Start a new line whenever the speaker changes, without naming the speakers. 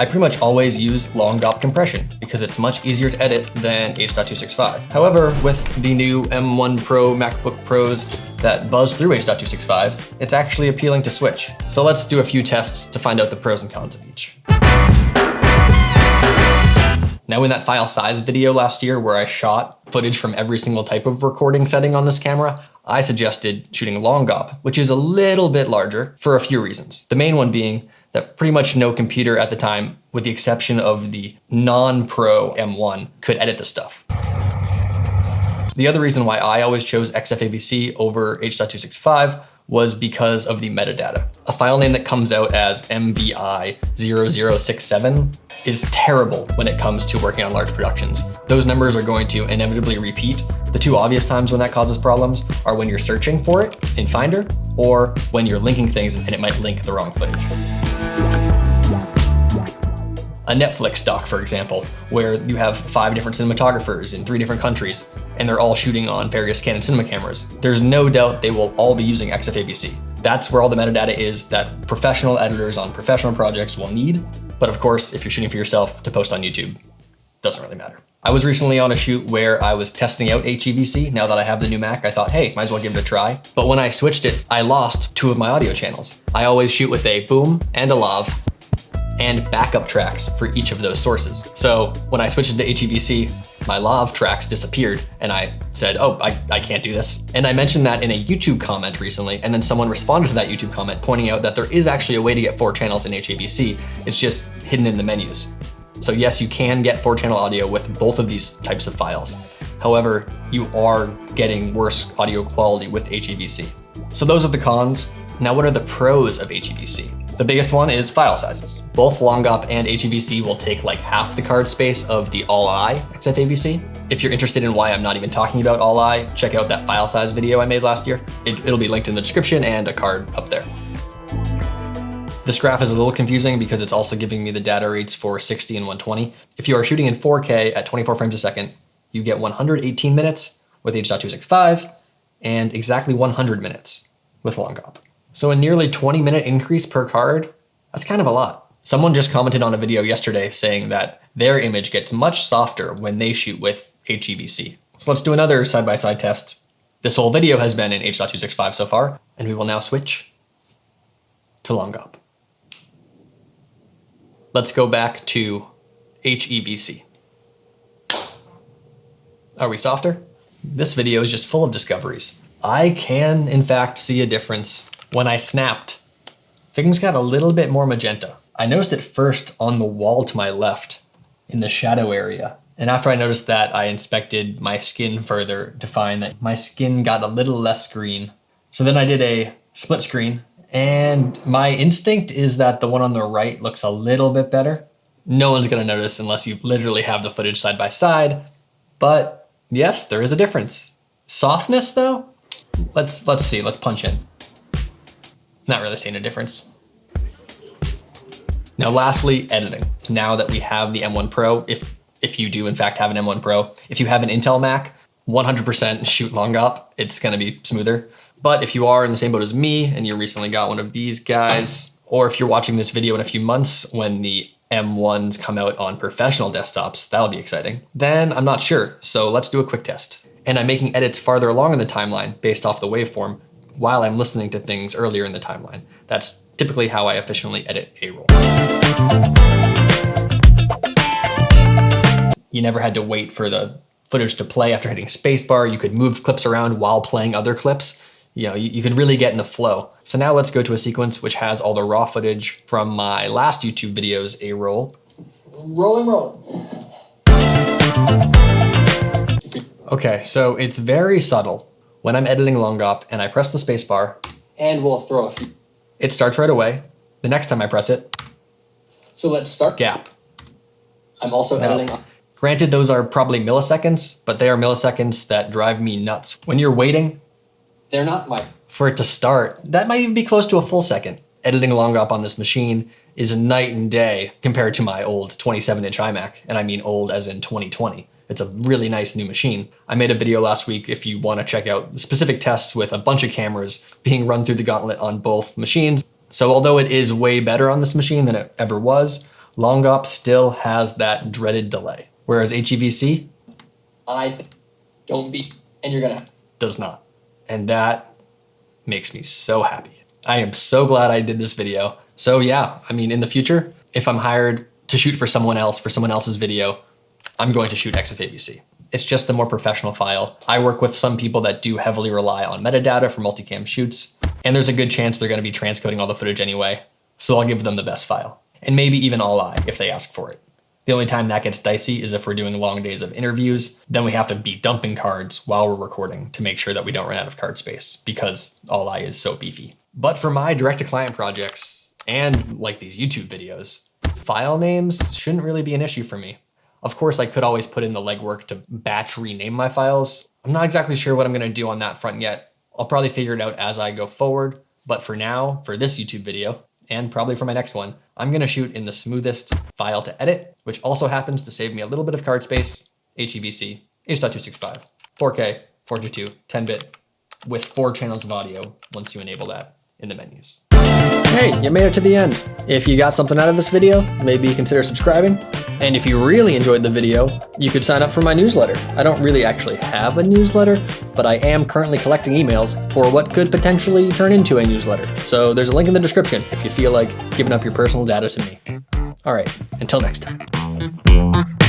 I pretty much always use long-gop compression because it's much easier to edit than H.265. However, with the new M1 Pro MacBook Pros that buzz through H.265, it's actually appealing to switch. So let's do a few tests to find out the pros and cons of each. Now, in that file size video last year where I shot footage from every single type of recording setting on this camera, I suggested shooting long-gop, which is a little bit larger for a few reasons. The main one being that pretty much no computer at the time, with the exception of the non-Pro M1, could edit this stuff. The other reason why I always chose xf-avc over H.265 was because of the metadata. A file name that comes out as MVI0067 is terrible when it comes to working on large productions. Those numbers are going to inevitably repeat. The two obvious times when that causes problems are when you're searching for it in Finder or when you're linking things and it might link the wrong footage. A Netflix doc, for example, where you have 5 different cinematographers in 3 different countries, and they're all shooting on various Canon cinema cameras. There's no doubt they will all be using xf-avc. That's where all the metadata is that professional editors on professional projects will need. But of course, if you're shooting for yourself to post on YouTube, doesn't really matter. I was recently on a shoot where I was testing out HEVC. Now that I have the new Mac, I thought, hey, might as well give it a try. But when I switched it, I lost 2 of my audio channels. I always shoot with a boom and a lav, and backup tracks for each of those sources. So when I switched to HEVC, my lav tracks disappeared and I said, oh, I can't do this. And I mentioned that in a YouTube comment recently, and then someone responded to that YouTube comment pointing out that there is actually a way to get 4 channels in HEVC. It's just hidden in the menus. So yes, you can get 4-channel audio with both of these types of files. However, you are getting worse audio quality with HEVC. So those are the cons. Now, what are the pros of HEVC? The biggest one is file sizes. Both long-gop and HEVC will take like half the card space of the all-I xf-avc. If you're interested in why I'm not even talking about all-I, check out that file size video I made last year. It'll be linked in the description and a card up there. This graph is a little confusing because it's also giving me the data rates for 60 and 120. If you are shooting in 4K at 24 frames a second, you get 118 minutes with H.265 and exactly 100 minutes with long-gop. So a nearly 20-minute increase per card, that's kind of a lot. Someone just commented on a video yesterday saying that their image gets much softer when they shoot with HEVC. So let's do another side-by-side test. This whole video has been in H.265 so far, and we will now switch to long-gop. Let's go back to HEVC. Are we softer? This video is just full of discoveries. I can, in fact, see a difference. When I snapped, things got a little bit more magenta. I noticed it first on the wall to my left in the shadow area. And after I noticed that, I inspected my skin further to find that my skin got a little less green. So then I did a split screen, and my instinct is that the one on the right looks a little bit better. No one's gonna notice unless you literally have the footage side by side. But yes, there is a difference. Softness though? Let's see, let's punch in. Not really seeing a difference. Now lastly, editing. Now that we have the M1 Pro, if you do in fact have an M1 Pro, if you have an Intel Mac, 100% shoot long-gop, it's gonna be smoother. But if you are in the same boat as me and you recently got one of these guys, or if you're watching this video in a few months when the M1s come out on professional desktops, that'll be exciting, then I'm not sure. So let's do a quick test. And I'm making edits farther along in the timeline based off the waveform while I'm listening to things earlier in the timeline. That's typically how I efficiently edit a roll. You never had to wait for the footage to play after hitting spacebar. You could move clips around while playing other clips. You know, you could really get in the flow. So now let's go to a sequence which has all the raw footage from my last YouTube videos, a roll. Rolling, roll. Okay, so it's very subtle. When I'm editing long-gop and I press the spacebar, and we'll throw a few, it starts right away. The next time I press it, so let's start gap. I'm also editing. Granted, those are probably milliseconds, but they are milliseconds that drive me nuts. When you're waiting, they're not for it to start, that might even be close to a full second. Editing long-gop on this machine is night and day compared to my old 27-inch iMac, and I mean old as in 2020. It's a really nice new machine. I made a video last week if you want to check out specific tests with a bunch of cameras being run through the gauntlet on both machines. So although it is way better on this machine than it ever was, long-gop still has that dreaded delay, whereas HEVC, does not. And that makes me so happy. I am so glad I did this video. So yeah, I mean, in the future, if I'm hired to shoot for someone else, for someone else's video, I'm going to shoot xf-avc. It's just the more professional file. I work with some people that do heavily rely on metadata for multicam shoots, and there's a good chance they're gonna be transcoding all the footage anyway, so I'll give them the best file. And maybe even all I if they ask for it. The only time that gets dicey is if we're doing long days of interviews, then we have to be dumping cards while we're recording to make sure that we don't run out of card space because all I is so beefy. But for my direct-to-client projects and like these YouTube videos, file names shouldn't really be an issue for me. Of course, I could always put in the legwork to batch rename my files. I'm not exactly sure what I'm gonna do on that front yet. I'll probably figure it out as I go forward. But for now, for this YouTube video, and probably for my next one, I'm gonna shoot in the smoothest file to edit, which also happens to save me a little bit of card space, HEVC, H.265, 4K, 422, 10-bit, with 4 channels of audio once you enable that in the menus. Hey, you made it to the end. If you got something out of this video, maybe consider subscribing. And if you really enjoyed the video, you could sign up for my newsletter. I don't really actually have a newsletter, but I am currently collecting emails for what could potentially turn into a newsletter. So there's a link in the description if you feel like giving up your personal data to me. All right, until next time.